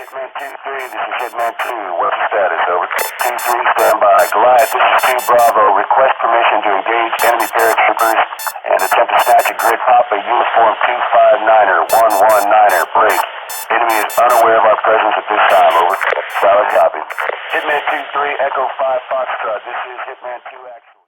Hitman 2-3, this is Hitman 2. What's the status? Over. 2-3, stand by. Goliath, this is 2 Bravo. Request permission to engage enemy paratroopers and attempt to snatch a grid Papa uniform 259er, 119er. Break. Enemy is unaware of our presence at this time. Over. Solid copy. Hitman 2-3, Echo 5 Foxtrot. This is Hitman 2 actual.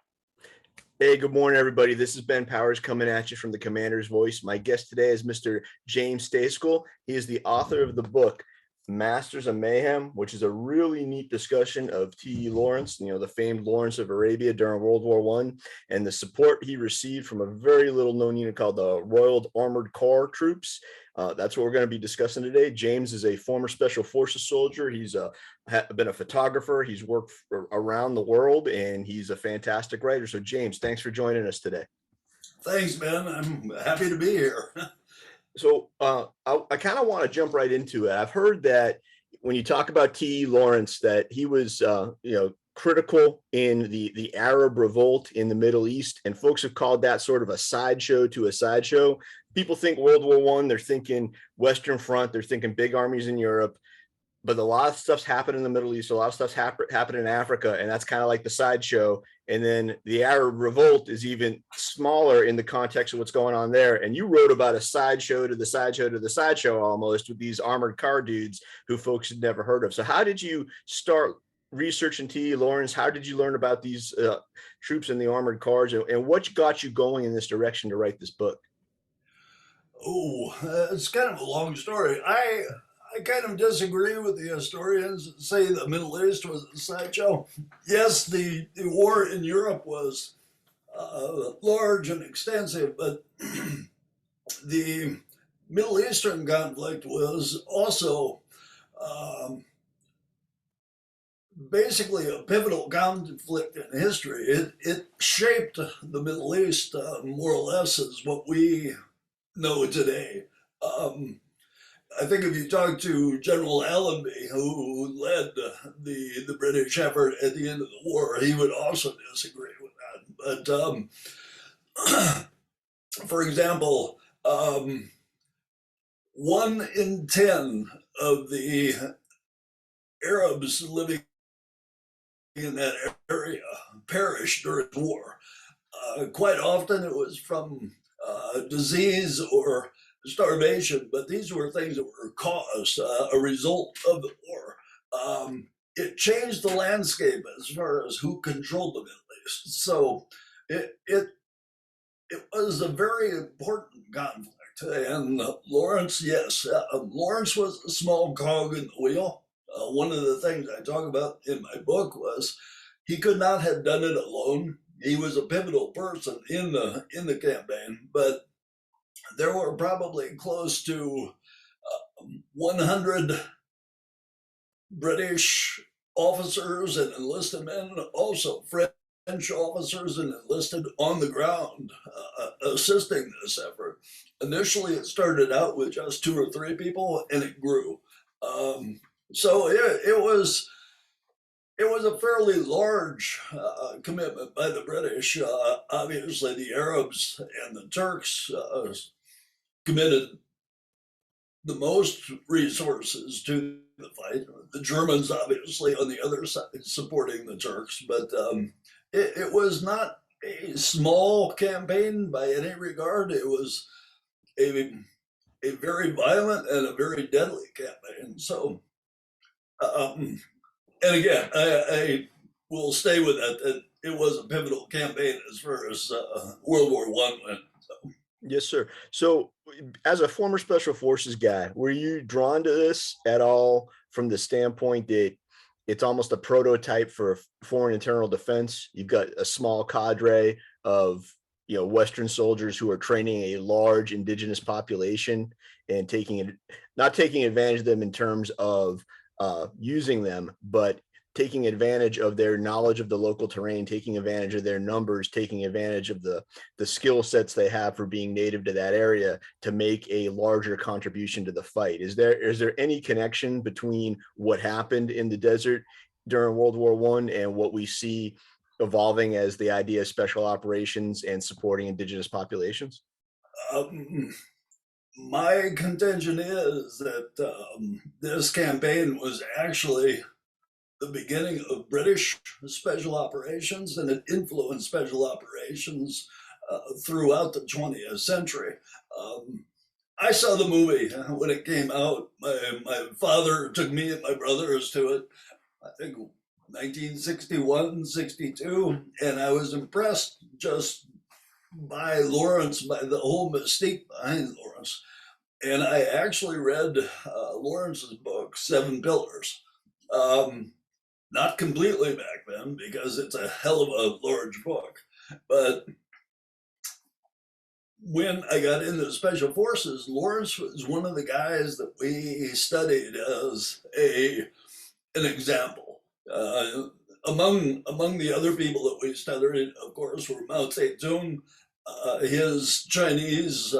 Hey, good morning, everybody. This is Ben Powers coming at you from the Commander's Voice. My guest today is Mr. James Stejskal. He is the author of the book, Masters of Mayhem, which is a really neat discussion of T.E. Lawrence, the famed Lawrence of Arabia during World War I, and the support he received from a very little-known unit called the Royal Armored Car Troops. That's what we're going to be discussing today. James is a former Special Forces soldier. He's been a photographer. He's worked around the world, and he's a fantastic writer. So, James, thanks for joining us today. Thanks, Ben. I'm happy to be here. So I kind of want to jump right into it. I've heard that when you talk about T.E. Lawrence, that he was, critical in the Arab Revolt in the Middle East, and folks have called that sort of a sideshow to a sideshow. People think World War I, they're thinking Western Front, they're thinking big armies in Europe, but a lot of stuff's happened in the Middle East, a lot of stuff's happened in Africa, and that's kind of like the sideshow. And then the Arab Revolt is even smaller in the context of what's going on there. And you wrote about a sideshow to the sideshow to the sideshow almost, with these armored car dudes who folks had never heard of. So how did you start researching T.E. Lawrence? How did you learn about these troops in the armored cars, and what got you going in this direction to write this book? Oh, it's kind of a long story. I kind of disagree with the historians that say the Middle East was a sideshow. Yes, the war in Europe was large and extensive, but the Middle Eastern conflict was also basically a pivotal conflict in history. It shaped the Middle East more or less as what we know today. I think if you talk to General Allenby, who led the British effort at the end of the war, he would also disagree with that. But for example, 1 in 10 of the Arabs living in that area perished during the war. Quite often it was from disease or starvation, but these were things that were caused a result of the war. It changed the landscape as far as who controlled the Middle East. So it was a very important conflict. And Lawrence, yes, Lawrence was a small cog in the wheel. One of the things I talk about in my book was he could not have done it alone. He was a pivotal person in the campaign, but there were probably close to 100 British officers and enlisted men, also French officers and enlisted on the ground assisting this effort. Initially, it started out with just 2 or 3 people, and it grew. So it was a fairly large commitment by the British. Obviously, the Arabs and the Turks committed the most resources to the fight. The Germans, obviously, on the other side, supporting the Turks. But it was not a small campaign by any regard. It was a very violent and a very deadly campaign. So, and again, I will stay with that it was a pivotal campaign as far as World War I went. So. Yes, sir. So as a former Special Forces guy, were you drawn to this at all from the standpoint that it's almost a prototype for foreign internal defense? You've got a small cadre of Western soldiers who are training a large indigenous population and not taking advantage of them in terms of using them, but taking advantage of their knowledge of the local terrain, taking advantage of their numbers, taking advantage of the skill sets they have for being native to that area to make a larger contribution to the fight. Is there any connection between what happened in the desert during World War I and what we see evolving as the idea of special operations and supporting indigenous populations? My contention is that this campaign was actually the beginning of British special operations, and it influenced special operations throughout the 20th century. I saw the movie when it came out. My father took me and my brothers to it, I think 1961, 62, and I was impressed just by Lawrence, by the whole mystique behind Lawrence. And I actually read Lawrence's book, Seven Pillars. Not completely back then because it's a hell of a large book, but when I got into special forces, Lawrence was one of the guys that we studied as an example. Among the other people that we studied, of course, were Mao Zedong, his Chinese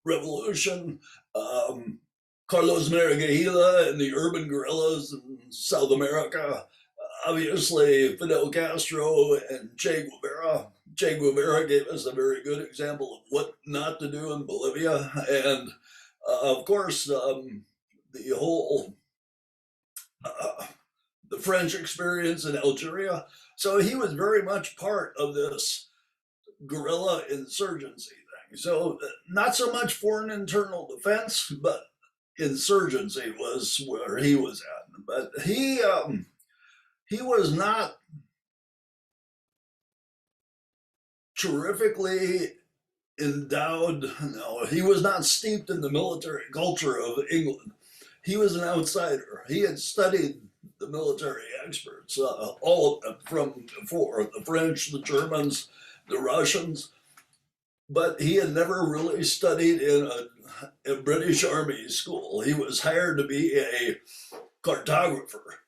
Revolution, Carlos Marigahila and the urban guerrillas in South America, obviously Fidel Castro and Che Guevara. Che Guevara gave us a very good example of what not to do in Bolivia. And of course, the whole, the French experience in Algeria. So he was very much part of this guerrilla insurgency thing. So not so much foreign internal defense, but insurgency was where he was at. But he was not terrifically endowed. No, he was not steeped in the military culture of England. He was an outsider. He had studied the military experts, all of them from before, the French, the Germans, the Russians, but he had never really studied in a British Army school. He was hired to be a cartographer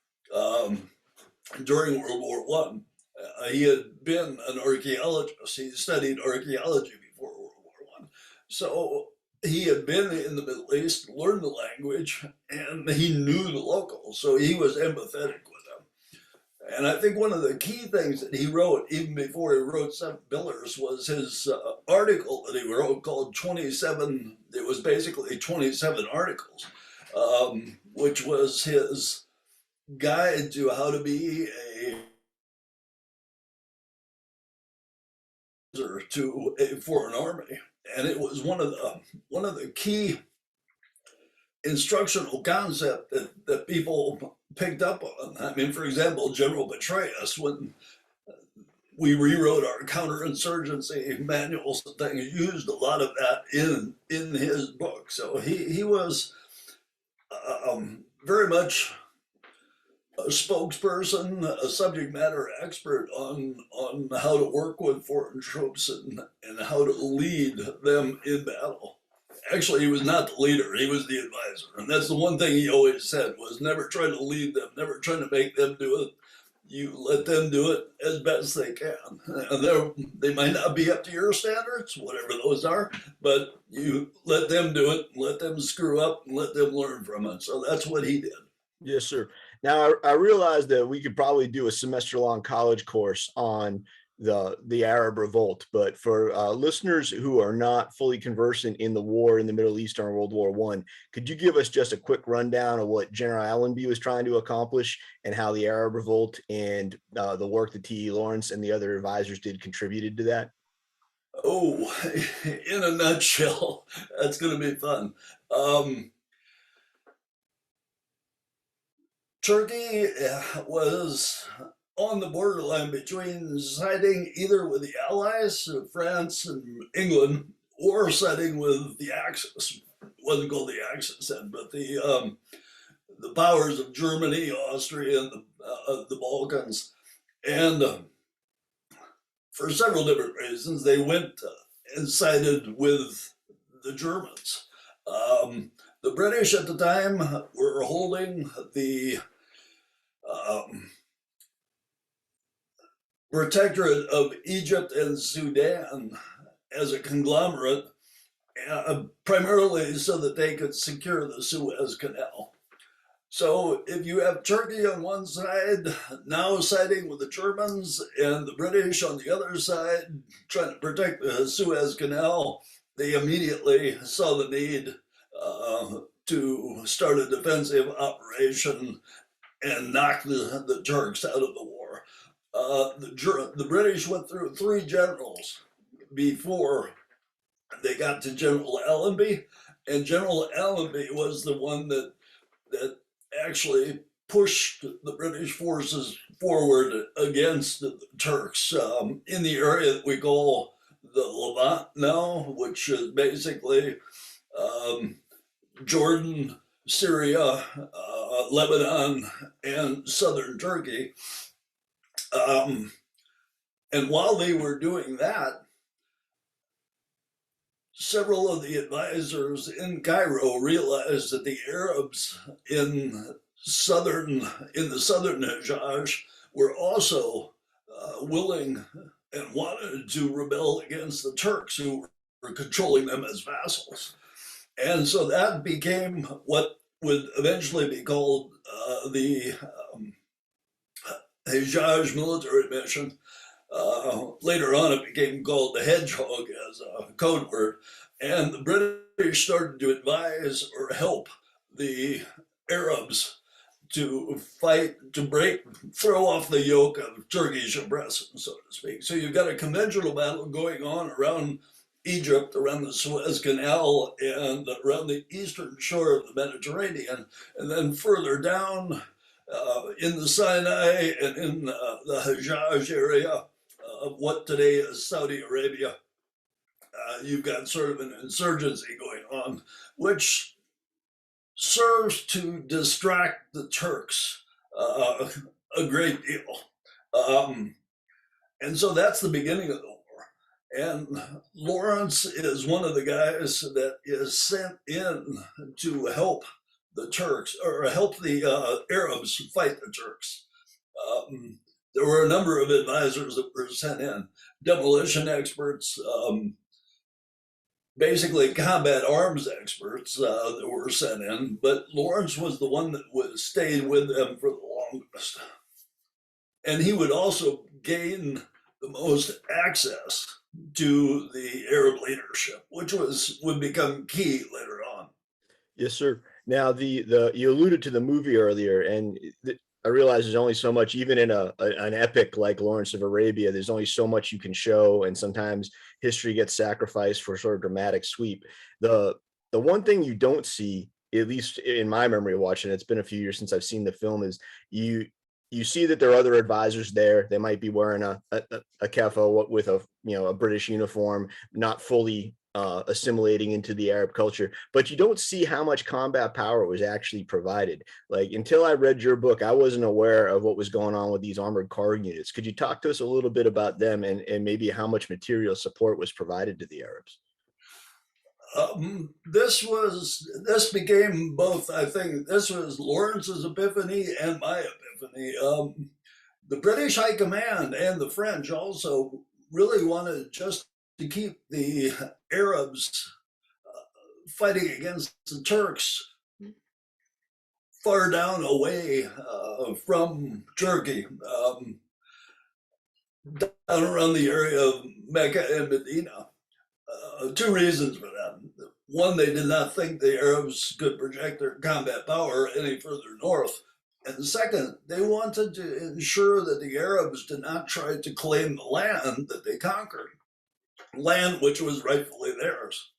during World War One. He had been an archaeologist. He studied archaeology before World War One. So he had been in the Middle East, learned the language, and he knew the locals. So he was empathetic with them. And I think one of the key things that he wrote, even before he wrote Seven Pillars, was his article that he wrote called 27. It was basically 27 articles, which was his guide to how to be to a foreign army. And it was one of the key instructional concept that people picked up on. I mean, for example, General Petraeus, when we rewrote our counterinsurgency manuals and things, used a lot of that in his book. So he was very much a spokesperson, a subject matter expert on how to work with foreign troops and how to lead them in battle. Actually, he was not the leader, he was the advisor. And that's the one thing he always said, was never try to lead them, never try to make them do it. You let them do it as best they can. And they might not be up to your standards, whatever those are, but you let them do it, let them screw up, and let them learn from it. So that's what he did. Yes, sir. Now, I realized that we could probably do a semester-long college course on the Arab Revolt, but for listeners who are not fully conversant in the war in the Middle East during World War I, could you give us just a quick rundown of what General Allenby was trying to accomplish and how the Arab Revolt and the work that T.E. Lawrence and the other advisors did contributed to that? Oh, in a nutshell, that's going to be fun. Turkey was on the borderline between siding either with the Allies, France and England, or siding with the Axis. It wasn't called the Axis then, but the powers of Germany, Austria, and the Balkans. And for several different reasons, they went and sided with the Germans. The British at the time were holding the protectorate of Egypt and Sudan as a conglomerate, primarily so that they could secure the Suez Canal. So if you have Turkey on one side, now siding with the Germans, and the British on the other side, trying to protect the Suez Canal, they immediately saw the need to start a defensive operation and knock the Turks out of the war. The British went through 3 generals before they got to General Allenby, and General Allenby was the one that actually pushed the British forces forward against the Turks in the area that we call the Levant now, which is basically Jordan, Syria, Lebanon, and southern Turkey. And while they were doing that, several of the advisors in Cairo realized that the Arabs in the southern Hejaz were also willing and wanted to rebel against the Turks, who were controlling them as vassals. And so that became what would eventually be called the Hejaz military mission. Later on, it became called the Hedgehog as a code word. And the British started to advise or help the Arabs to fight, to throw off the yoke of Turkish oppression, so to speak. So you've got a conventional battle going on around Egypt, around the Suez Canal, and around the eastern shore of the Mediterranean. And then further down in the Sinai and in the Hejaz area of what today is Saudi Arabia, you've got sort of an insurgency going on, which serves to distract the Turks a great deal. And so that's the beginning of the war. And Lawrence is one of the guys that is sent in to help the Turks, or help the Arabs fight the Turks. There were a number of advisors that were sent in, demolition experts, basically combat arms experts that were sent in, but Lawrence was the one that stayed with them for the longest. And he would also gain the most access to the Arab leadership, which would become key later on. Yes, sir. Now, you alluded to the movie earlier, and I realize there's only so much, even in an epic like Lawrence of Arabia, there's only so much you can show, and sometimes history gets sacrificed for sort of dramatic sweep. The one thing you don't see, at least in my memory of watching it, it's been a few years since I've seen the film, is you see that there are other advisors there. They might be wearing a keffah with a British uniform, not fully assimilating into the Arab culture, but you don't see how much combat power was actually provided. Like, until I read your book, I wasn't aware of what was going on with these armored car units. Could you talk to us a little bit about them and maybe how much material support was provided to the Arabs? This became both, I think, this was Lawrence's epiphany and my epiphany. The British High Command and the French also really wanted just to keep the Arabs fighting against the Turks far down away from Turkey, down around the area of Mecca and Medina. 2 reasons for that. One, they did not think the Arabs could project their combat power any further north. And second, they wanted to ensure that the Arabs did not try to claim the land that they conquered, land which was rightfully theirs.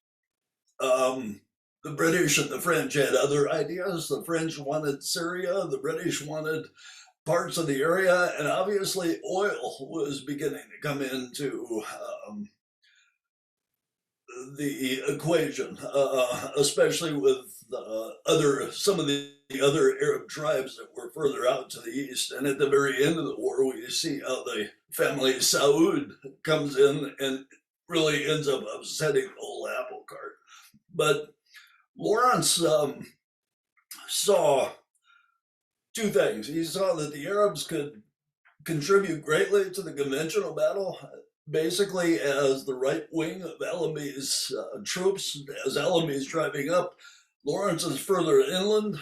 The British and the French had other ideas. The French wanted Syria, the British wanted parts of the area, and obviously oil was beginning to come into the equation, especially with some of the other Arab tribes that were further out to the east. And at the very end of the war, we see how the family Saud comes in and really ends up upsetting the whole apple cart. But Lawrence saw 2 things. He saw that the Arabs could contribute greatly to the conventional battle, basically as the right wing of Allenby's troops. As Allenby's driving up, Lawrence is further inland,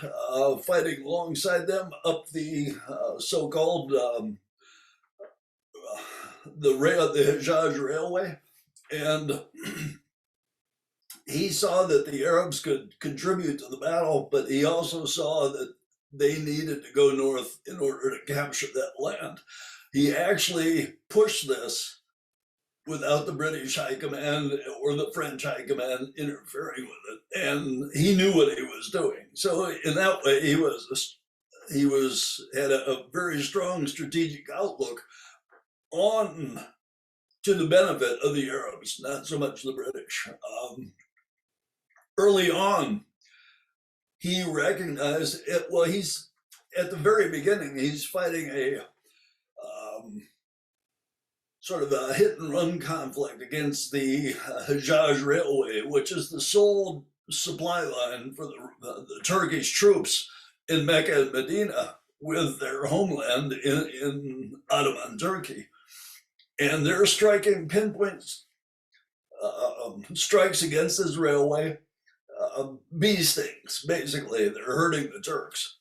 fighting alongside them up the so-called the Hejaz Railway. And he saw that the Arabs could contribute to the battle, but he also saw that they needed to go north in order to capture that land. He actually pushed this without the British High Command or the French High Command interfering with it, and he knew what he was doing. So in that way, he had a very strong strategic outlook on to the benefit of the Arabs, not so much the British. Early on, he recognized it. Well, he's at the very beginning, he's fighting a sort of a hit and run conflict against the Hedgehog Railway, which is the sole supply line for the Turkish troops in Mecca and Medina with their homeland in Ottoman Turkey. And they're striking pinpoint strikes against this railway, bee stings, basically. They're hurting the Turks.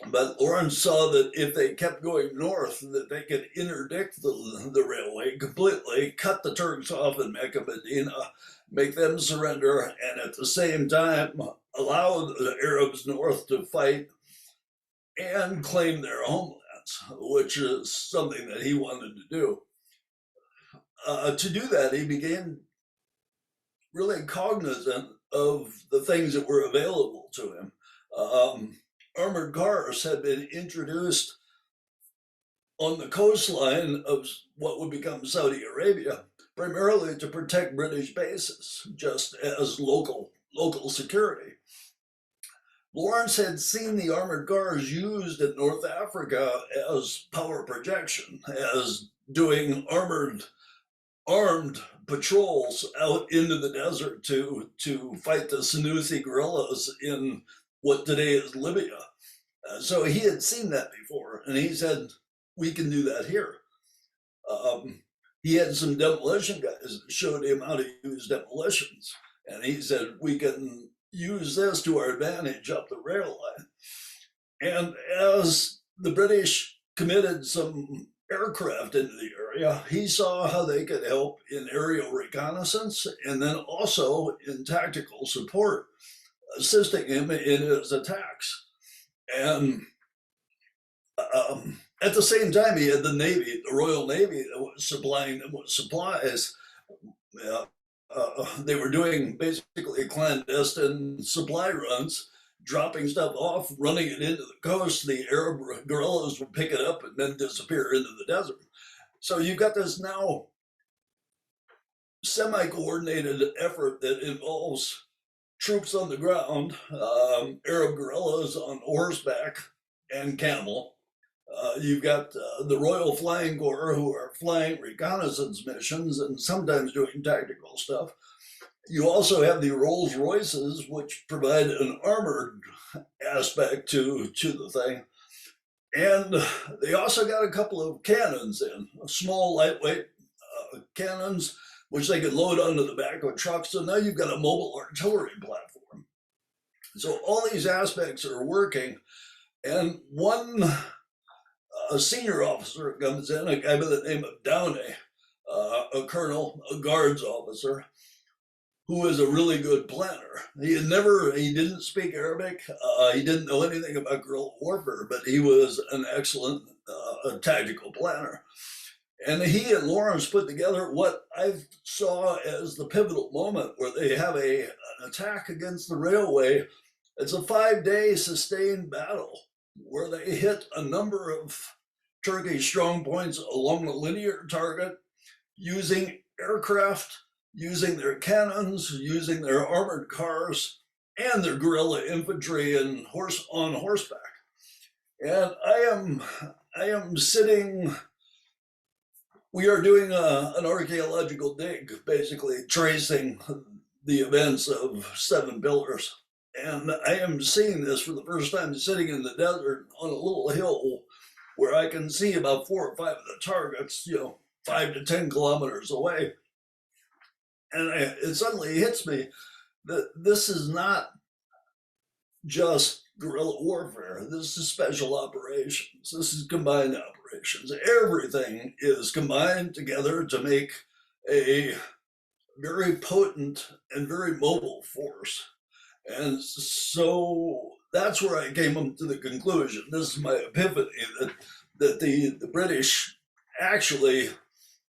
But Lawrence saw that if they kept going north, that they could interdict the railway completely, cut the Turks off in Mecca, Medina, make them surrender, and at the same time allow the Arabs north to fight and claim their homelands, which is something that he wanted to do. To do that, he became really cognizant of the things that were available to him. Armored cars had been introduced on the coastline of what would become Saudi Arabia, primarily to protect British bases, just as local security. Lawrence had seen the armored cars used in North Africa as power projection, as doing armed patrols out into the desert to fight the Senussi guerrillas in what today is Libya. So he had seen that before, and he said, we can do that here. He had some demolition guys that showed him how to use demolitions, and he said, we can use this to our advantage up the rail line. And as the British committed some aircraft into the area, he saw how they could help in aerial reconnaissance and then also in tactical support, assisting him in his attacks. And at the same time, he had the Navy, the Royal Navy, that was supplying them with supplies. They were doing basically clandestine supply runs, dropping stuff off, running it into the coast. The Arab guerrillas would pick it up and then disappear into the desert. So you've got this now semi-coordinated effort that involves troops on the ground, Arab guerrillas on horseback and camel. You've got the Royal Flying Corps, who are flying reconnaissance missions and sometimes doing tactical stuff. You also have the Rolls Royces, which provide an armored aspect to the thing. And they also got a couple of cannons in, small, lightweight cannons, which they could load onto the back of trucks. So now you've got a mobile artillery platform. So all these aspects are working. And one senior officer comes in, a guy by the name of Downey, a colonel, a guards officer, who is a really good planner. He didn't speak Arabic. He didn't know anything about guerrilla warfare, but he was an excellent tactical planner. And he and Lawrence put together what I saw as the pivotal moment where they have an attack against the railway. It's a 5-day sustained battle where they hit a number of Turkish strong points along the linear target using aircraft, using their cannons, using their armored cars, and their guerrilla infantry and on horseback. And I am sitting. We are doing an archaeological dig, basically tracing the events of Seven Pillars. And I am seeing this for the first time, sitting in the desert on a little hill where I can see about 4 or 5 of the targets, 5 to 10 kilometers away. And it suddenly hits me that this is not just guerrilla warfare. This is special operations. This is combined operations. Everything is combined together to make a very potent and very mobile force. And so that's where I came up to the conclusion. This is my epiphany that the British actually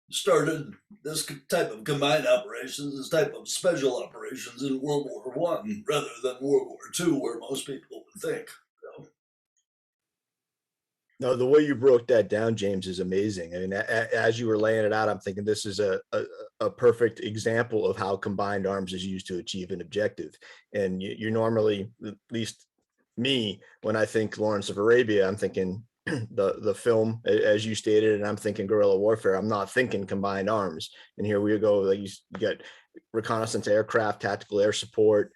started this type of combined operations, this type of special operations in World War One rather than World War II, where most people would think. So. No, the way you broke that down, James, is amazing. I mean, as you were laying it out, I'm thinking this is a perfect example of how combined arms is used to achieve an objective. And you normally, at least me, when I think Lawrence of Arabia, I'm thinking the film, as you stated, and I'm thinking guerrilla warfare. I'm not thinking combined arms. And here we go, like you got reconnaissance aircraft, tactical air support,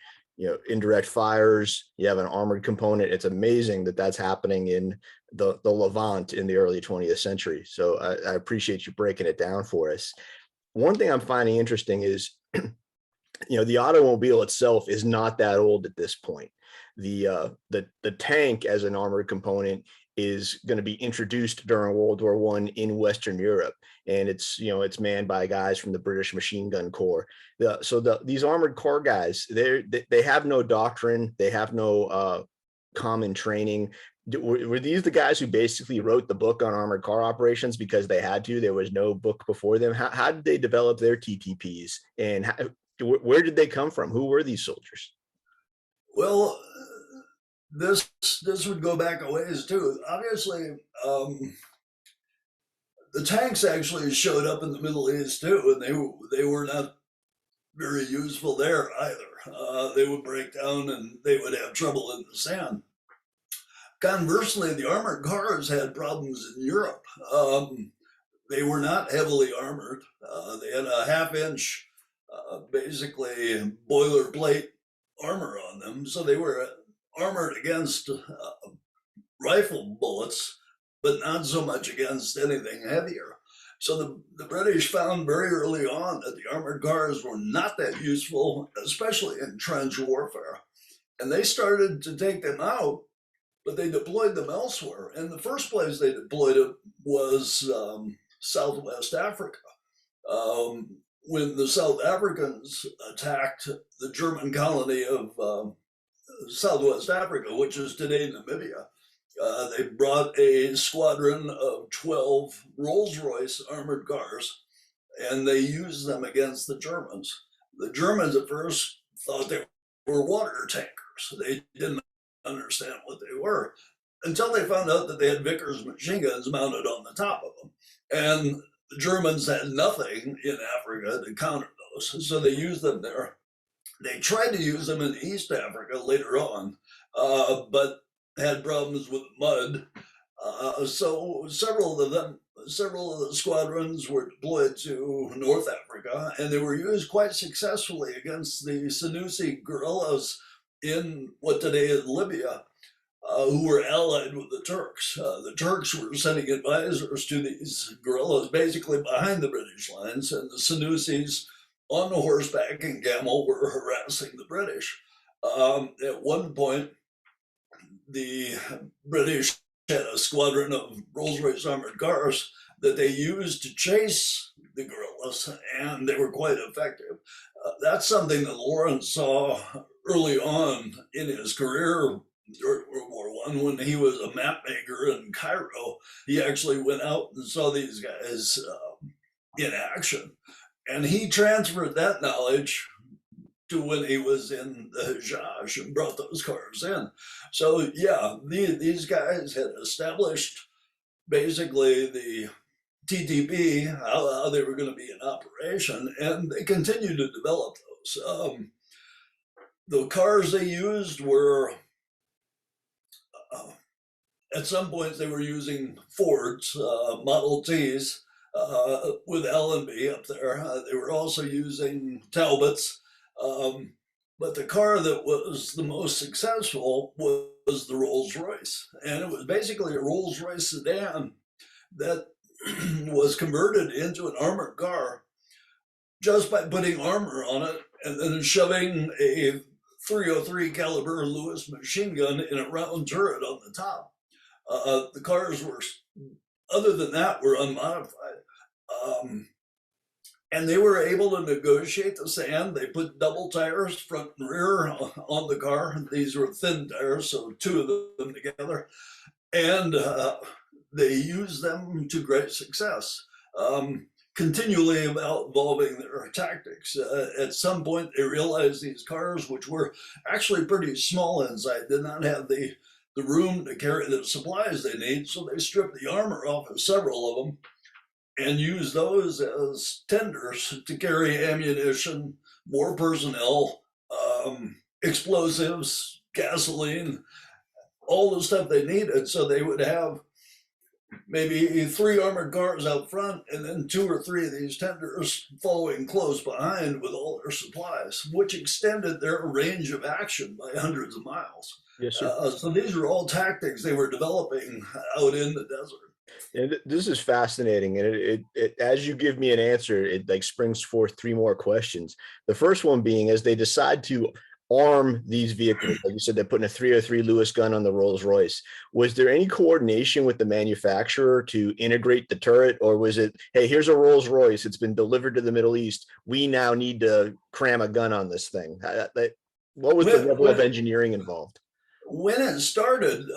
indirect fires, you have an armored component. It's amazing that that's happening in the Levant in the early 20th century. So I appreciate you breaking it down for us. One thing I'm finding interesting is, the automobile itself is not that old at this point. The tank as an armored component is going to be introduced during World War I in Western Europe. And it's manned by guys from the British Machine Gun Corps. These armored corps guys, they have no doctrine. They have no common training. Were these the guys who basically wrote the book on armored car operations because they had to? There was no book before them. How did they develop their TTPs? And where did they come from? Who were these soldiers? Well, this would go back a ways too. Obviously, the tanks actually showed up in the Middle East too, and they were not very useful there either. They would break down and they would have trouble in the sand. Conversely, the armored cars had problems in Europe. They were not heavily armored. They had a half-inch, basically boilerplate armor on them, so they were armored against rifle bullets, but not so much against anything heavier. So the British found very early on that the armored cars were not that useful, especially in trench warfare. And they started to take them out, but they deployed them elsewhere. And the first place they deployed it was Southwest Africa. When the South Africans attacked the German colony of Southwest Africa, which is today Namibia, they brought a squadron of 12 Rolls-Royce armored cars, and they used them against the Germans. The Germans at first thought they were water tankers. They didn't understand what they were until they found out that they had Vickers machine guns mounted on the top of them. And the Germans had nothing in Africa to counter those, so they used them there. They tried to use them in East Africa later on, but had problems with mud. So several of the squadrons were deployed to North Africa, and they were used quite successfully against the Senussi guerrillas in what today is Libya, who were allied with the Turks. The Turks were sending advisors to these guerrillas basically behind the British lines, and the Senussis on the horseback and camel were harassing the British. At one point, the British had a squadron of Rolls-Royce armored cars that they used to chase the guerrillas, and they were quite effective. That's something that Lawrence saw early on in his career during World War I when he was a map maker in Cairo. He actually went out and saw these guys in action, and he transferred that knowledge to when he was in the Hedgehog and brought those cars in. So yeah, these guys had established basically the TTP, how they were going to be in operation, and they continued to develop those. The cars they used were, at some points they were using Fords, Model Ts, with Allenby up there. They were also using Talbots. But the car that was the most successful was the Rolls-Royce. And it was basically a Rolls-Royce sedan that was converted into an armored car just by putting armor on it and then shoving a .303 caliber Lewis machine gun in a round turret on the top. The cars were, other than that, were unmodified. And they were able to negotiate the sand. They put double tires, front and rear, on the car. These were thin tires, so two of them together. And they used them to great success, continually evolving their tactics. At some point, they realized these cars, which were actually pretty small inside, did not have the room to carry the supplies they need, so they stripped the armor off of several of them and use those as tenders to carry ammunition, more personnel, explosives, gasoline, all the stuff they needed. So they would have maybe 3 armored cars out front and then 2 or 3 of these tenders following close behind with all their supplies, which extended their range of action by hundreds of miles. Yes, sir. So these are all tactics they were developing out in the desert. And this is fascinating, and it as you give me an answer, it like springs forth 3 more questions. The first one being, as they decide to arm these vehicles, like you said, they're putting a 303 Lewis gun on the Rolls Royce. Was there any coordination with the manufacturer to integrate the turret, or was it, hey, here's a Rolls Royce, it's been delivered to the Middle East, we now need to cram a gun on this thing? What was the level of engineering involved? When it started,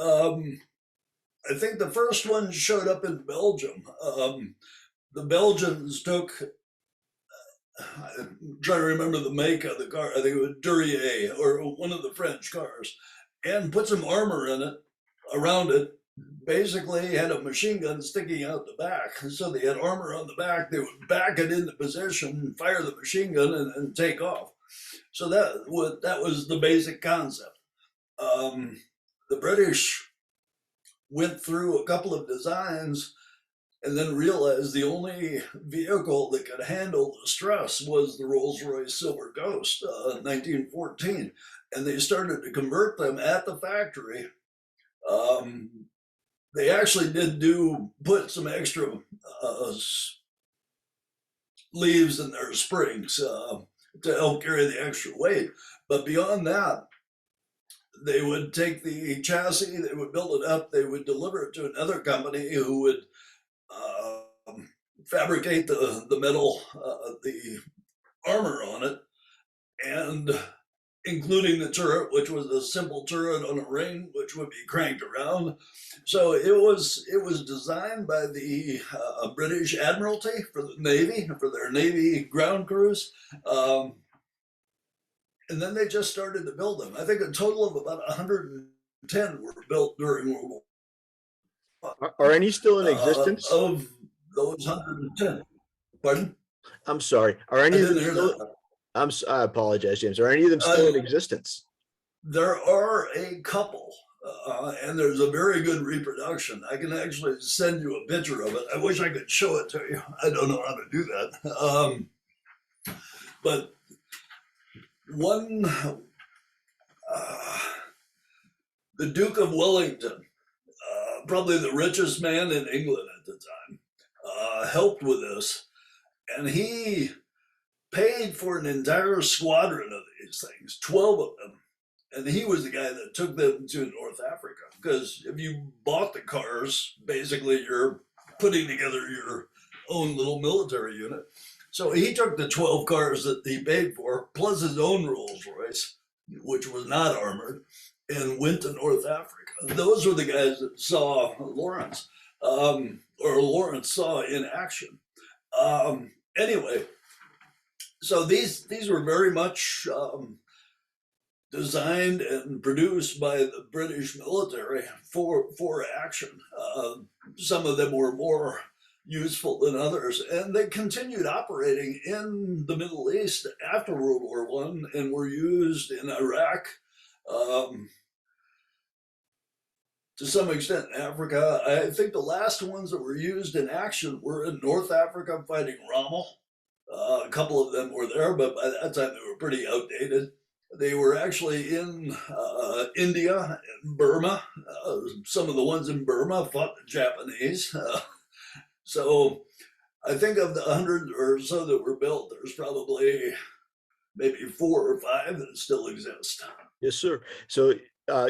I think the first one showed up in Belgium. The Belgians took, I'm trying to remember the make of the car, I think it was Duryea or one of the French cars, and put some armor in it, around it. Basically had a machine gun sticking out the back. So they had armor on the back. They would back it into position, fire the machine gun, and take off. So that was the basic concept. The British went through a couple of designs and then realized the only vehicle that could handle the stress was the Rolls-Royce Silver Ghost, 1914. And they started to convert them at the factory. They actually did put some extra leaves in their springs to help carry the extra weight. But beyond that, they would take the chassis, they would build it up, they would deliver it to another company who would fabricate the metal, the armor on it, and including the turret, which was a simple turret on a ring, which would be cranked around. So it was designed by the British Admiralty for the Navy, for their Navy ground crews. And then they just started to build them. I think a total of about 110 were built during World War I. Are any still in existence? Of those 110. Pardon? I'm sorry. Are any of them still? I apologize, James. Are any of them still in existence? There are a couple, and there's a very good reproduction. I can actually send you a picture of it. I wish I could show it to you. I don't know how to do that. But one, the Duke of Wellington, probably the richest man in England at the time, helped with this, and he paid for an entire squadron of these things, 12 of them, and he was the guy that took them to North Africa. Because if you bought the cars, basically you're putting together your own little military unit. So he took the 12 cars that he paid for, plus his own Rolls Royce, which was not armored, and went to North Africa. Those were the guys that saw Lawrence, or Lawrence saw in action. Anyway, so these were very much designed and produced by the British military for action. Some of them were more useful than others, and they continued operating in the Middle East after World War I and were used in Iraq, to some extent in Africa. I think the last ones that were used in action were in North Africa fighting Rommel. A couple of them were there, but by that time they were pretty outdated. They were actually in India and Burma. Some of the ones in Burma fought the Japanese. So I think of the 100 or so that were built, there's probably maybe 4 or 5 that still exist. Yes, sir. So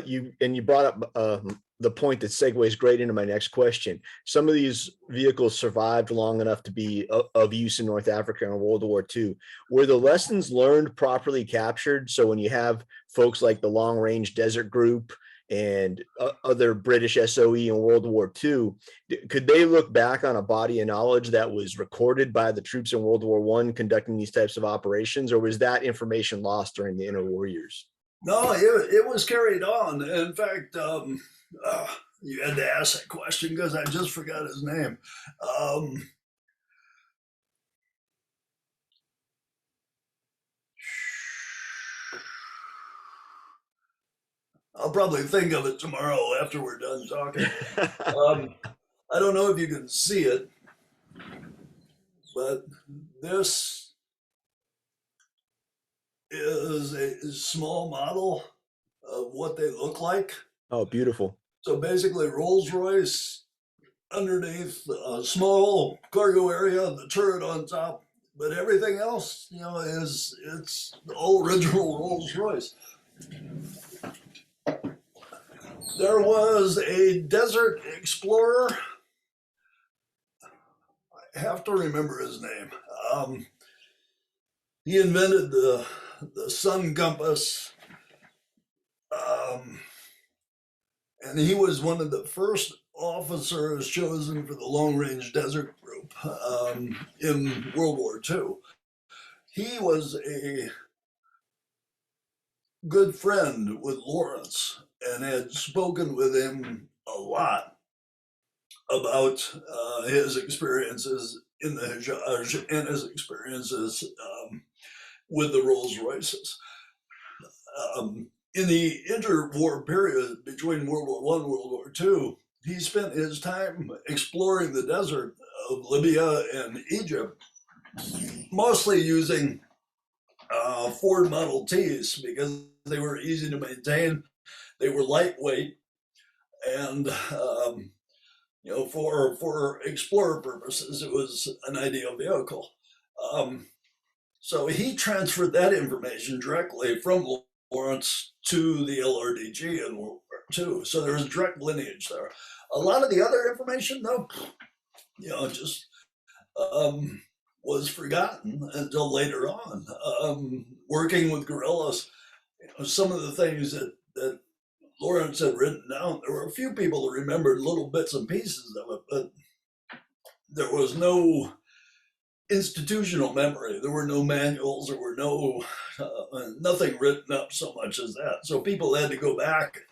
you brought up the point that segues great into my next question. Some of these vehicles survived long enough to be of use in North Africa in World War II. Were the lessons learned properly captured? So when you have folks like the Long Range Desert Group and other British SOE in World War II, could they look back on a body of knowledge that was recorded by the troops in World War I conducting these types of operations, or was that information lost during the interwar years? No, it was carried on. In fact, you had to ask that question because I just forgot his name. I'll probably think of it tomorrow after we're done talking. I don't know if you can see it, but this is a small model of what they look like. Oh, beautiful. So basically, Rolls-Royce underneath a small cargo area, the turret on top, but everything else, it's all original Rolls-Royce. There was a Desert Explorer. I have to remember his name. He invented the sun compass. And he was one of the first officers chosen for the Long Range Desert Group in World War II. He was a good friend with Lawrence and had spoken with him a lot about his experiences in the Hedgehog and his experiences with the Rolls-Royces. In the interwar period between World War I and World War II, he spent his time exploring the desert of Libya and Egypt, mostly using Ford Model Ts because they were easy to maintain, they were lightweight, and for explorer purposes, it was an ideal vehicle. So he transferred that information directly from Lawrence to the LRDG in World War II. So there's direct lineage there. A lot of the other information, though, just was forgotten until later on. Working with guerrillas, some of the things that Lawrence had written down, there were a few people that remembered little bits and pieces of it, but there was no institutional memory. There were no manuals. There were nothing written up so much as that. So people had to go back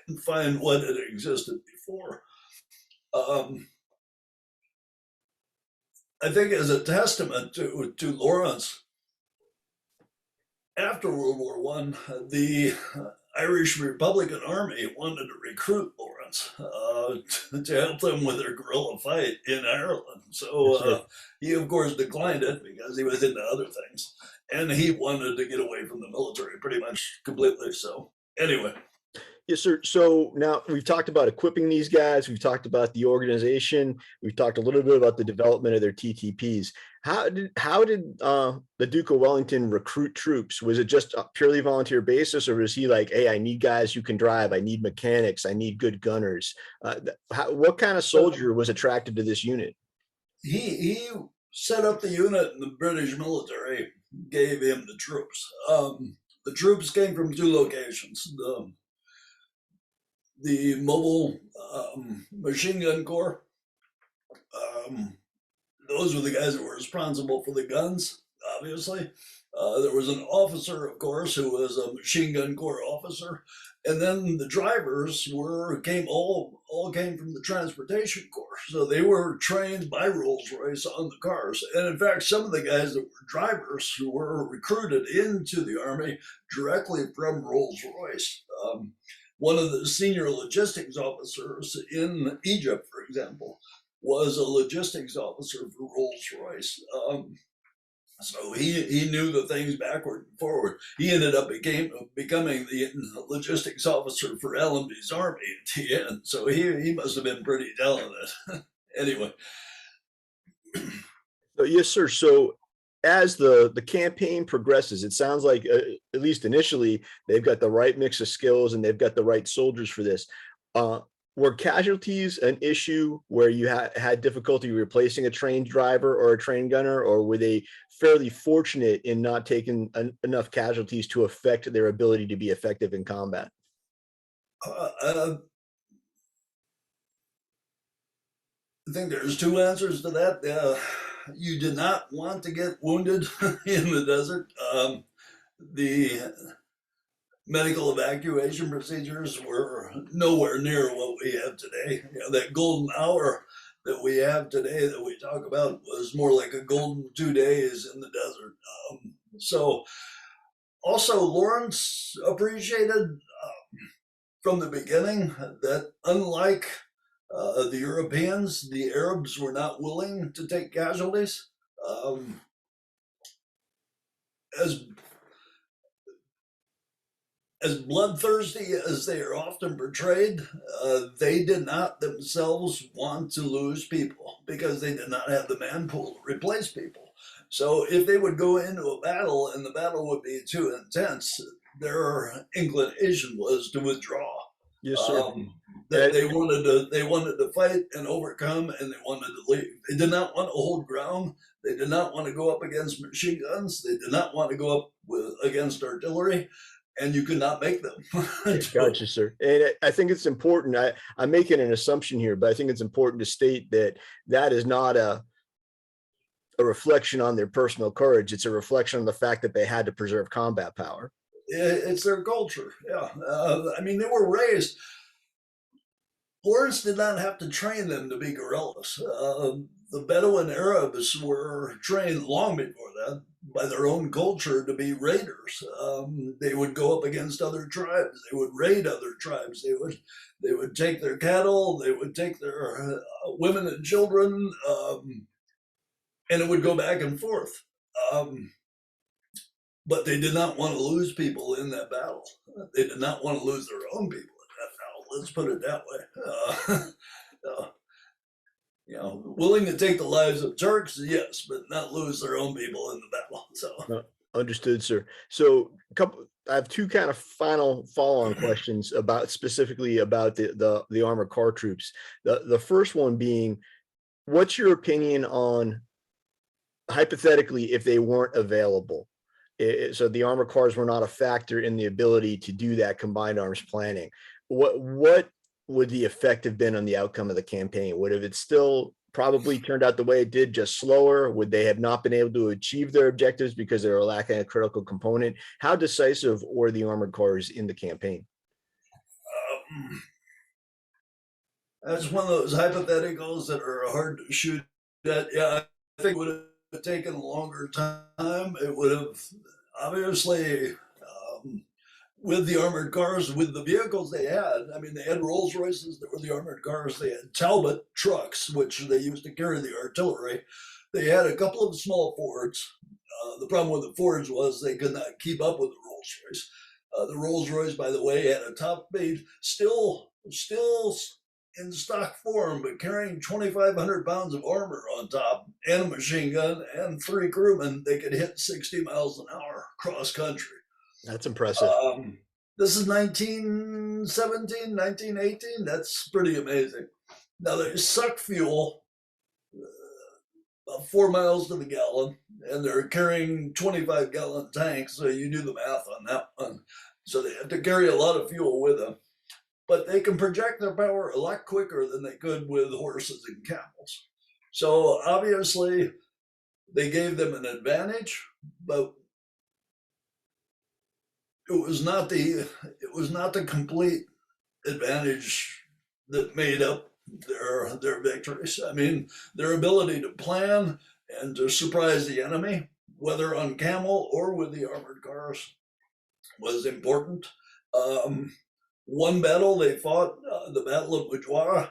and find what had existed before. I think as a testament to Lawrence, after World War I, the Irish Republican Army wanted to recruit Lawrence to help them with their guerrilla fight in Ireland. So he, of course, declined it because he was into other things. And he wanted to get away from the military pretty much completely. So anyway. Yes, sir. So now we've talked about equipping these guys. We've talked about the organization. We've talked a little bit about the development of their TTPs. How did the Duke of Wellington recruit troops? Was it just a purely volunteer basis, or was he like, hey, I need guys who can drive. I need mechanics. I need good gunners. What kind of soldier was attracted to this unit? He set up the unit, and the British military gave him the troops. The troops came from two locations. The mobile machine gun corps. Those were the guys that were responsible for the guns, obviously. There was an officer, of course, who was a machine gun corps officer. And then the drivers all came from the transportation corps. So they were trained by Rolls-Royce on the cars. And in fact, some of the guys that were drivers who were recruited into the Army directly from Rolls-Royce. One of the senior logistics officers in Egypt, for example, was a logistics officer for Rolls-Royce. So he knew the things backward and forward. He ended up becoming the logistics officer for Allenby's army at the end. So he must have been pretty talented. Anyway. Yes, sir. So as the campaign progresses, it sounds like, at least initially, they've got the right mix of skills and they've got the right soldiers for this. were casualties an issue where you had difficulty replacing a trained driver or a trained gunner, or were they fairly fortunate in not taking enough casualties to affect their ability to be effective in combat? I think there's two answers to that. You did not want to get wounded in the desert. The medical evacuation procedures were nowhere near what we have today. That golden hour that we have today that we talk about was more like a golden 2 days in the desert. So also Lawrence appreciated from the beginning that unlike the Europeans, the Arabs were not willing to take casualties. As bloodthirsty as they are often portrayed, they did not themselves want to lose people because they did not have the man pool to replace people. So if they would go into a battle and the battle would be too intense, their inclination was to withdraw. Yes, sir. They wanted to fight and overcome, and they wanted to leave. They did not want to hold ground. They did not want to go up against machine guns. They did not want to go up against artillery. And you could not make them. Gotcha, sir. And I think it's important. I'm making an assumption here, but I think it's important to state that that is not a reflection on their personal courage. It's a reflection on the fact that they had to preserve combat power. It's their culture. Yeah. I mean, they were raised. Lawrence did not have to train them to be guerrillas. The Bedouin Arabs were trained long before that by their own culture to be raiders. They would go up against other tribes. They would raid other tribes. They would take their cattle. They would take their women and children, and it would go back and forth. But they did not want to lose people in that battle. They did not want to lose their own people in that battle. Let's put it that way. Willing to take the lives of Turks, yes, but not lose their own people in the battle. So understood, sir. So I have two kind of final follow-on questions specifically about the armored car troops. The first one being, what's your opinion on, hypothetically, if they weren't available? So the armored cars were not a factor in the ability to do that combined arms planning. What would the effect have been on the outcome of the campaign? Would have it still probably turned out the way it did, just slower? Would they have not been able to achieve their objectives because they were lacking a critical component? How decisive were the armored cars in the campaign? That's one of those hypotheticals that are hard to shoot at. Yeah, I think it would have taken a longer time. It would have obviously, with the armored cars, with the vehicles they had. I mean, they had Rolls Royces that were the armored cars. They had Talbot trucks, which they used to carry the artillery. They had a couple of small Fords. The problem with the Fords was they could not keep up with the Rolls Royce. The Rolls Royce, by the way, had a top speed, still in stock form, but carrying 2,500 pounds of armor on top and a machine gun and 3 crewmen. They could hit 60 miles an hour cross country. That's impressive. This is 1917, 1918. That's pretty amazing. Now they suck fuel about 4 miles to the gallon, and they're carrying 25-gallon tanks. So you do the math on that one. So they have to carry a lot of fuel with them, but they can project their power a lot quicker than they could with horses and camels. So obviously they gave them an advantage, but it was not the complete advantage that made up their victories. I mean, their ability to plan and to surprise the enemy, whether on camel or with the armored cars, was important. One battle they fought, the Battle of Mujawara,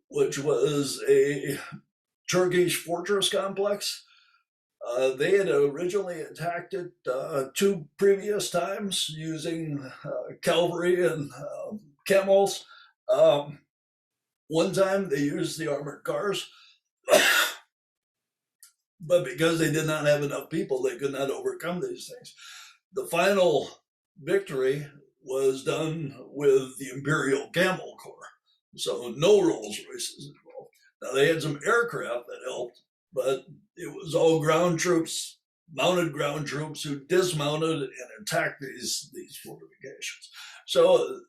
which was a Turkish fortress complex. They had originally attacked it 2 previous times using cavalry and camels. One time they used the armored cars, but because they did not have enough people, they could not overcome these things. The final victory was done with the Imperial Camel Corps. So no Rolls Royces involved. Now they had some aircraft that helped, but it was all ground troops, mounted ground troops who dismounted and attacked these fortifications. So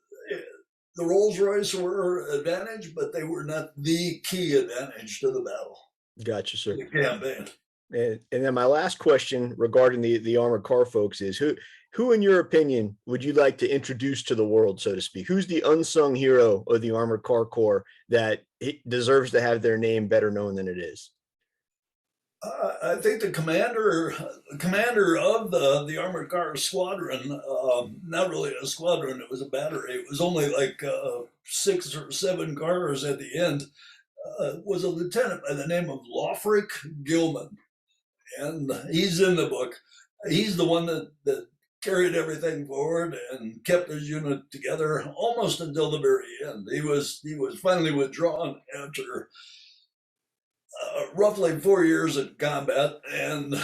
the Rolls Royce were advantage, but they were not the key advantage to the battle. Gotcha, sir. The campaign. And then my last question regarding the armored car folks is who in your opinion would you like to introduce to the world, so to speak? Who's the unsung hero of the Armored Car Corps that deserves to have their name better known than it is? I think the commander of the armored car squadron, not really a squadron, it was a battery. It was only like 6 or 7 cars at the end. Was a lieutenant by the name of Lothric Gilman, and he's in the book. He's the one that carried everything forward and kept his unit together almost until the very end. He was finally withdrawn after roughly 4 years in combat, and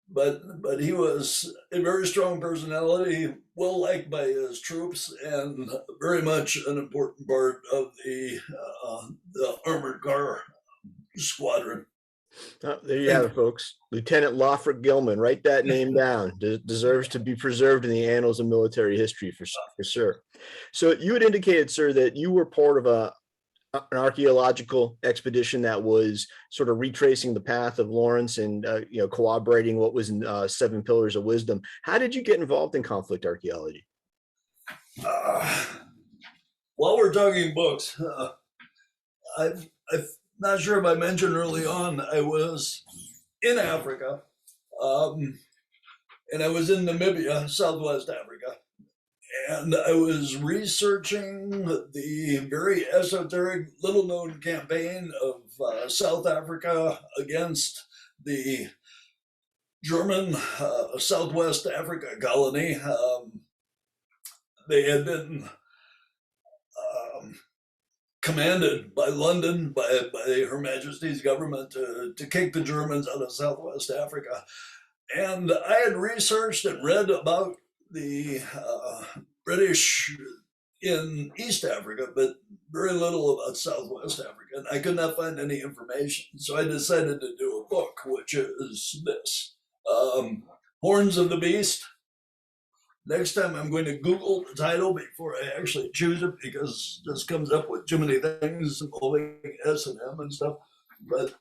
but he was a very strong personality, well liked by his troops, and very much an important part of the armored car squadron. There you have it, folks. Lieutenant Lothric Gilman. Write that name down. Deserves to be preserved in the annals of military history for sure. So you had indicated, sir, that you were part of an archaeological expedition that was sort of retracing the path of Lawrence and corroborating what was in 7 Pillars of Wisdom. How did you get involved in conflict archaeology? While we're talking books, I've not sure if I mentioned early on, I was in Africa, and I was in Namibia, Southwest Africa, and I was researching the very esoteric, little-known campaign of South Africa against the German Southwest Africa colony. They had been commanded by London, by Her Majesty's government to kick the Germans out of Southwest Africa. And I had researched and read about the British in East Africa, but very little about Southwest Africa. And I could not find any information. So I decided to do a book, which is this, Horns of the Beast. Next time I'm going to Google the title before I actually choose it, because this comes up with too many things involving S&M and stuff. But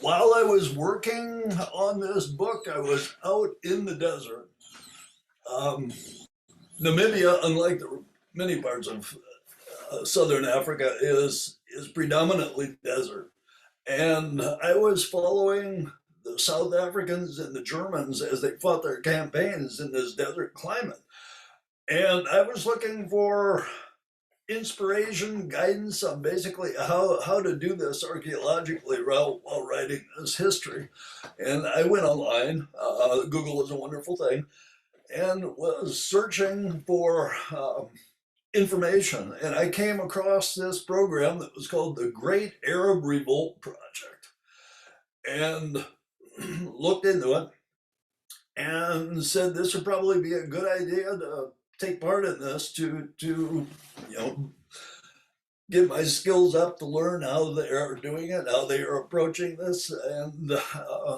while I was working on this book, I was out in the desert. Namibia, unlike the many parts of Southern Africa, is predominantly desert. And I was following the South Africans and the Germans as they fought their campaigns in this desert climate. And I was looking for inspiration, guidance on basically how to do this archaeologically while writing this history. And I went online, Google is a wonderful thing, and was searching for information. And I came across this program that was called the Great Arab Revolt Project. And looked into it and said this would probably be a good idea to take part in this to get my skills up, to learn how they are doing it, how they are approaching this. And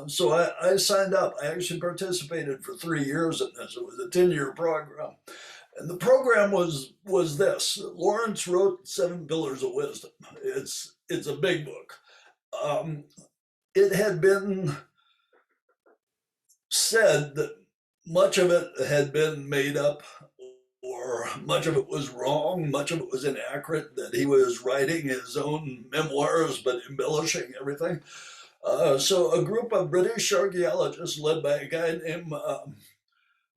so I signed up. I actually participated for 3 years in this. It was a 10-year program. And the program was this. Lawrence wrote 7 Pillars of Wisdom. It's a big book. It had been said that much of it had been made up, or much of it was wrong, much of it was inaccurate, that he was writing his own memoirs but embellishing everything. So a group of British archaeologists led by a guy named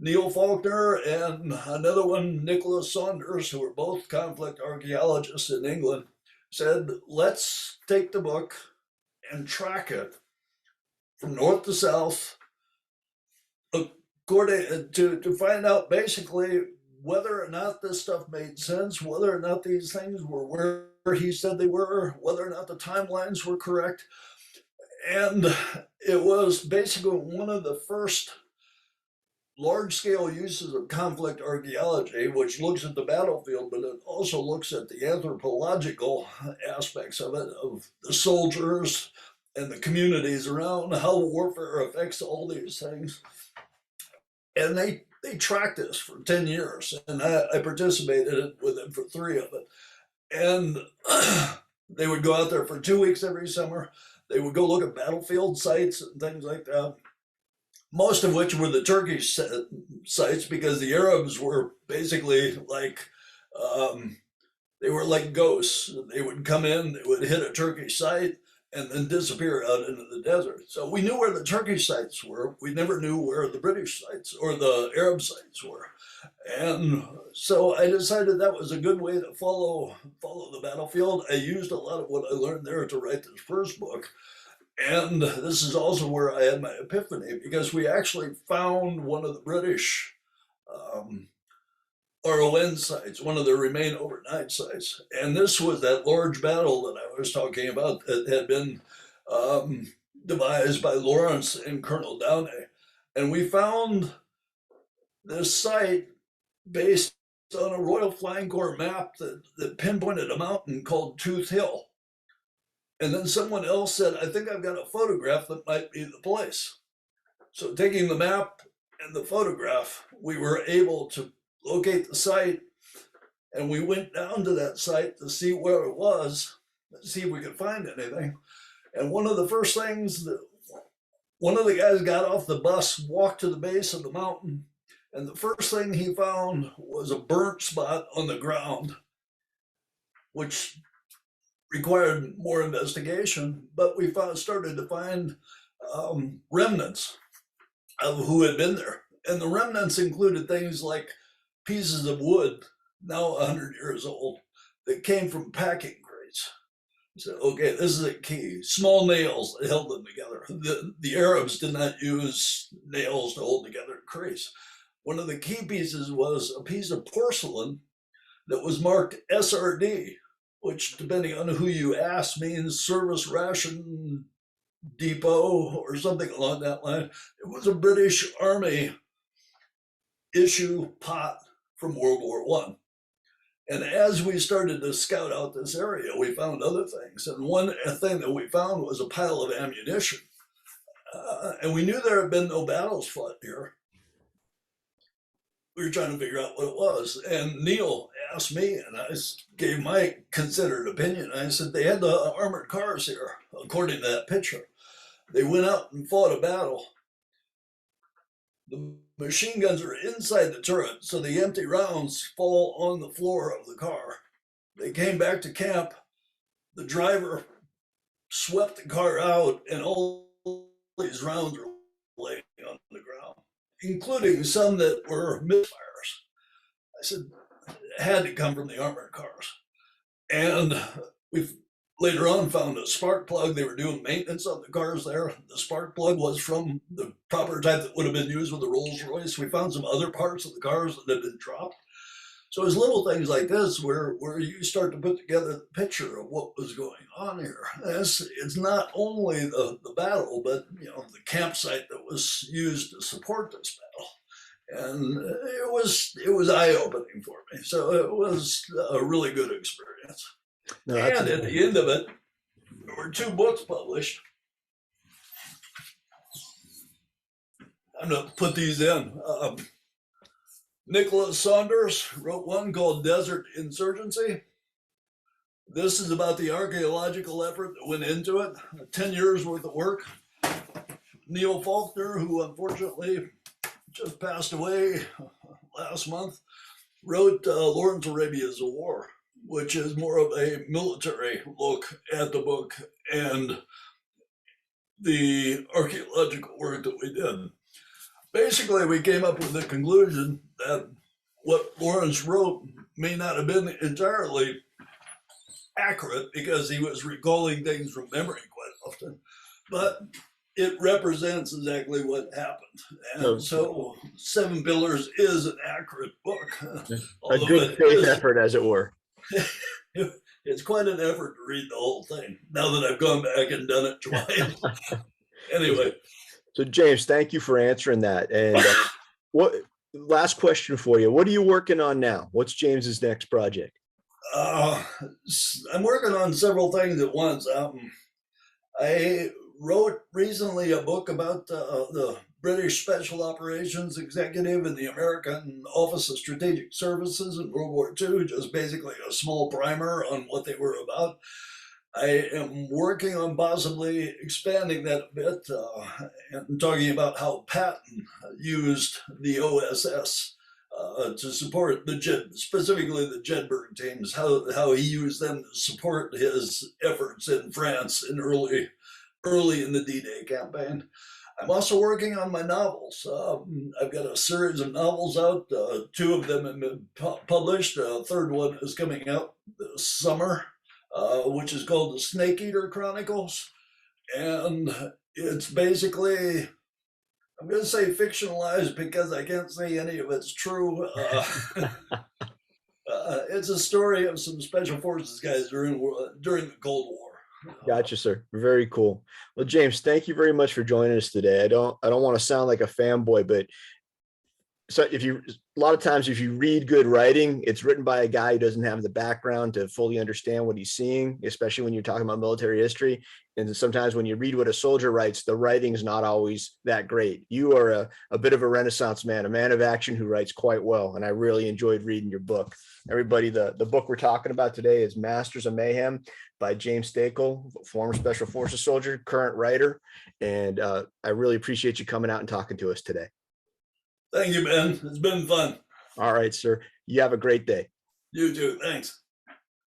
Neil Faulkner and another one, Nicholas Saunders, who were both conflict archaeologists in England, said, let's take the book and track it from north to south, to find out basically whether or not this stuff made sense, whether or not these things were where he said they were, whether or not the timelines were correct. And it was basically one of the first large-scale uses of conflict archaeology, which looks at the battlefield, but it also looks at the anthropological aspects of it, of the soldiers and the communities around, how warfare affects all these things. And they tracked this for 10 years, and I participated with them for 3 of it. And they would go out there for 2 weeks every summer. They would go look at battlefield sites and things like that, most of which were the Turkish sites, because the Arabs were basically like, they were like ghosts. They would come in, they would hit a Turkish site, and then disappear out into the desert. So we knew where the Turkish sites were. We never knew where the British sites or the Arab sites were. And so I decided that was a good way to follow the battlefield. I used a lot of what I learned there to write this first book. And this is also where I had my epiphany, because we actually found one of the British RON sites, one of the remain overnight sites. And this was that large battle that I was talking about that had been devised by Lawrence and Colonel Downey. And we found this site based on a Royal Flying Corps map that pinpointed a mountain called Tooth Hill. And then someone else said, I think I've got a photograph that might be the place. So taking the map and the photograph, we were able to locate the site, and we went down to that site to see where it was, see if we could find anything. And one of the first things that one of the guys got off the bus, walked to the base of the mountain, and the first thing he found was a burnt spot on the ground, which required more investigation. But we started to find remnants of who had been there. And the remnants included things like pieces of wood, now 100 years old, that came from packing crates. So, okay, this is a key. Small nails that held them together. The Arabs did not use nails to hold together crates. One of the key pieces was a piece of porcelain that was marked SRD, which, depending on who you ask, means service ration depot or something along that line. It was a British Army issue pot from World War I. And as we started to scout out this area, we found other things. And one thing that we found was a pile of ammunition. And we knew there had been no battles fought here. We were trying to figure out what it was. And Neil asked me, and I gave my considered opinion. I said, they had the armored cars here, according to that picture. They went out and fought a battle. The machine guns are inside the turret, so the empty rounds fall on the floor of the car. They came back to camp. The driver swept the car out, and all these rounds were laying on the ground, including some that were misfires. I said, it had to come from the armored cars. And we've later on found a spark plug. They were doing maintenance on the cars there. The spark plug was from the proper type that would have been used with the Rolls Royce. We found some other parts of the cars that had been dropped. So it's little things like this where you start to put together the picture of what was going on here. It's not only the battle, but the campsite that was used to support this battle. And it was eye-opening for me. So it was a really good experience. No, and at the end of it, there were 2 books published. I'm going to put these in. Nicholas Saunders wrote one called Desert Insurgency. This is about the archaeological effort that went into it, 10 years worth of work. Neil Faulkner, who unfortunately just passed away last month, wrote Lawrence Arabia's War, which is more of a military look at the book and the archaeological work that we did. Basically, we came up with the conclusion that what Lawrence wrote may not have been entirely accurate because he was recalling things from memory quite often, but it represents exactly what happened. And so 7 Pillars is an accurate book. A good faith effort, as it were. It's quite an effort to read the whole thing now that I've gone back and done it twice. Anyway. So James, thank you for answering that. And What last question for you? What are you working on now? What's James's next project? I'm working on several things at once. I wrote recently a book about the British Special Operations Executive in the American Office of Strategic Services in World War II, just basically a small primer on what they were about. I am working on possibly expanding that a bit and talking about how Patton used the OSS to support specifically the Jedburgh teams, how he used them to support his efforts in France in early in the D-Day campaign. I'm also working on my novels. I've got a series of novels out. Two of them have been published. A third one is coming out this summer, which is called the Snake Eater Chronicles. And it's basically, I'm going to say fictionalized because I can't say any of it's true. It's a story of some special forces guys during the Cold War. Gotcha, sir. Very cool. Well, James, thank you very much for joining us today. I don't want to sound like a fanboy, but so a lot of times if you read good writing, it's written by a guy who doesn't have the background to fully understand what he's seeing, especially when you're talking about military history. And sometimes when you read what a soldier writes, the writing's not always that great. You are a bit of a Renaissance man, a man of action who writes quite well. And I really enjoyed reading your book. Everybody, the book we're talking about today is Masters of Mayhem by James Stejskal, former Special Forces soldier, current writer. And I really appreciate you coming out and talking to us today. Thank you, Ben. It's been fun. All right, sir. You have a great day. You too. Thanks.